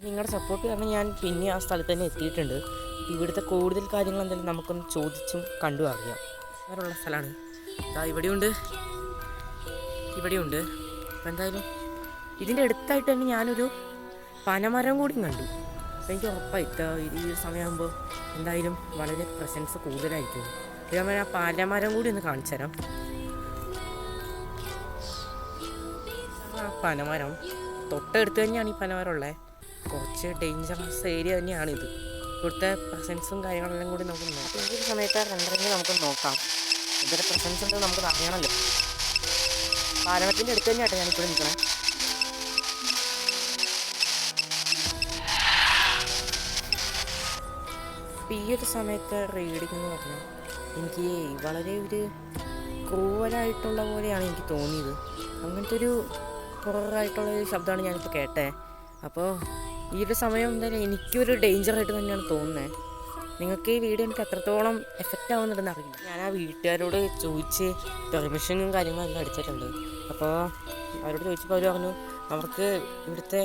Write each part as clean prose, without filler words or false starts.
നിങ്ങളുടെ സപ്പോർട്ട് കാരണം ഞാൻ പിന്നെ ആ സ്ഥലത്ത് തന്നെ എത്തിയിട്ടുണ്ട്. ഇവിടുത്തെ കൂടുതൽ കാര്യങ്ങൾ എന്തെങ്കിലും നമുക്കൊന്ന് ചോദിച്ചും കണ്ടു അറിയാം. അങ്ങനെയുള്ള സ്ഥലമാണ്. ഇവിടെയുണ്ട്, ഇവിടെയുണ്ട്. അപ്പോൾ എന്തായാലും ഇതിൻ്റെ അടുത്തായിട്ട് തന്നെ ഞാനൊരു പനമരം കൂടി കണ്ടു. അപ്പോൾ എനിക്ക് ഉറപ്പായിട്ട് ഈ സമയമാകുമ്പോൾ എന്തായാലും വളരെ പ്രസൻസ് കൂടുതലായിരിക്കും. ഞാൻ ആ പനമരം കൂടി ഒന്ന് കാണിച്ചു തരാം. ആ പനമരം തൊട്ടടുത്ത് തന്നെയാണ് ഈ പനമരം ഉള്ളത്. കുറച്ച് ഡേഞ്ചറസ് ഏരിയ തന്നെയാണിത്. ഇവിടുത്തെ പ്രസൻസും കാര്യങ്ങളെല്ലാം കൂടി നമുക്ക് നോക്കാം. ഈ സമയത്ത് രണ്ടരെങ്കിൽ നമുക്ക് നോക്കാം. ഇതിൻ്റെ പ്രസൻസ് ഉണ്ടെന്ന് നമുക്ക് അറിയണമല്ലോ. പാലമത്തിൻ്റെ അടുത്ത് തന്നെയാട്ടോ ഞാനിപ്പോൾ നിൽക്കണം. ഈ ഒരു സമയത്ത് റീഡിംഗ് എന്ന് പറഞ്ഞാൽ എനിക്ക് വളരെ ഒരു ക്രൂവലായിട്ടുള്ള പോലെയാണ് എനിക്ക് തോന്നിയത്. അങ്ങനത്തെ ഒരു ഹൊററായിട്ടുള്ളൊരു ശബ്ദമാണ് ഞാനിപ്പോൾ കേട്ടത്. അപ്പോൾ ഈ ഒരു സമയം എന്തായാലും എനിക്കൊരു ഡേഞ്ചറായിട്ട് തന്നെയാണ് തോന്നുന്നത്. നിങ്ങൾക്ക് ഈ വീഡിയോ എനിക്ക് എത്രത്തോളം എഫക്റ്റ് ആവുന്നുണ്ടെന്ന് അറിയില്ല. ഞാൻ ആ വീട്ടുകാരോട് ചോദിച്ച് പെർമിഷനും കാര്യങ്ങളെല്ലാം അടിച്ചിട്ടുണ്ട്. അപ്പോൾ അവരോട് ചോദിച്ചപ്പോൾ അവർ പറഞ്ഞു അവർക്ക് ഇവിടുത്തെ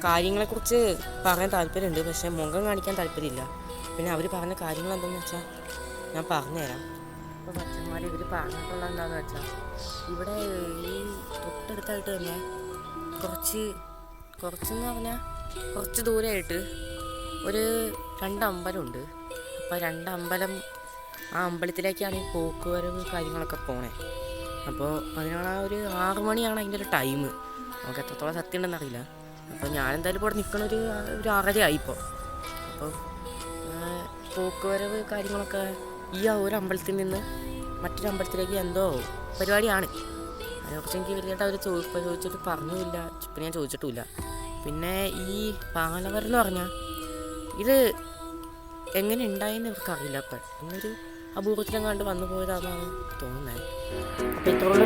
കാര്യങ്ങളെക്കുറിച്ച് പറയാൻ താല്പര്യമുണ്ട്, പക്ഷേ മുഖം കാണിക്കാൻ താല്പര്യമില്ല. പിന്നെ അവർ പറഞ്ഞ കാര്യങ്ങൾ എന്താണെന്ന് വെച്ചാൽ ഞാൻ പറഞ്ഞുതരാം. അപ്പോൾ അച്ഛന്മാർ ഇവർ പറഞ്ഞിട്ടുള്ള എന്താണെന്ന് വെച്ചാൽ ഇവിടെ ഈ തൊട്ടടുത്തായിട്ട് തന്നെ കുറച്ചെന്ന് പറഞ്ഞാൽ കുറച്ച് ദൂരമായിട്ട് ഒരു 2 അമ്പലമുണ്ട്. അപ്പോൾ 2 അമ്പലം, ആ അമ്പലത്തിലേക്കാണ് ഈ പോക്കുവരവ് കാര്യങ്ങളൊക്കെ പോണേ. അപ്പോൾ അതിനാണ് ആ ഒരു 6 മണിയാണ് അതിൻ്റെ ഒരു ടൈം. നമുക്ക് എത്രത്തോളം സത്യം ഉണ്ടെന്ന് അറിയില്ല. അപ്പോൾ ഞാനെന്തായാലും ഇവിടെ നിൽക്കണ ഒരു 6:30 ആയിപ്പോൾ. അപ്പോൾ പോക്കുവരവ് കാര്യങ്ങളൊക്കെ ഈ ഒരു അമ്പലത്തിൽ നിന്ന് മറ്റൊരു അമ്പലത്തിലേക്ക് എന്തോ പരിപാടിയാണ്. അതിനെക്കുറിച്ച് എനിക്ക് വലിയായിട്ട് അവർ ചോദിച്ചിട്ട് പറഞ്ഞില്ല, പിന്നെ ഞാൻ ചോദിച്ചിട്ടുമില്ല. പിന്നെ ഈ പാലമരം എന്ന് പറഞ്ഞാൽ ഇത് എങ്ങനെ ഉണ്ടായെന്ന് ഇവർക്കറിയില്ല. അപ്പം ഇന്നൊരു അപൂർവത്തിലും കണ്ട് വന്നു പോയതാണെന്നാണ് തോന്നുന്നത്. അപ്പോൾ ഇത്രയുള്ള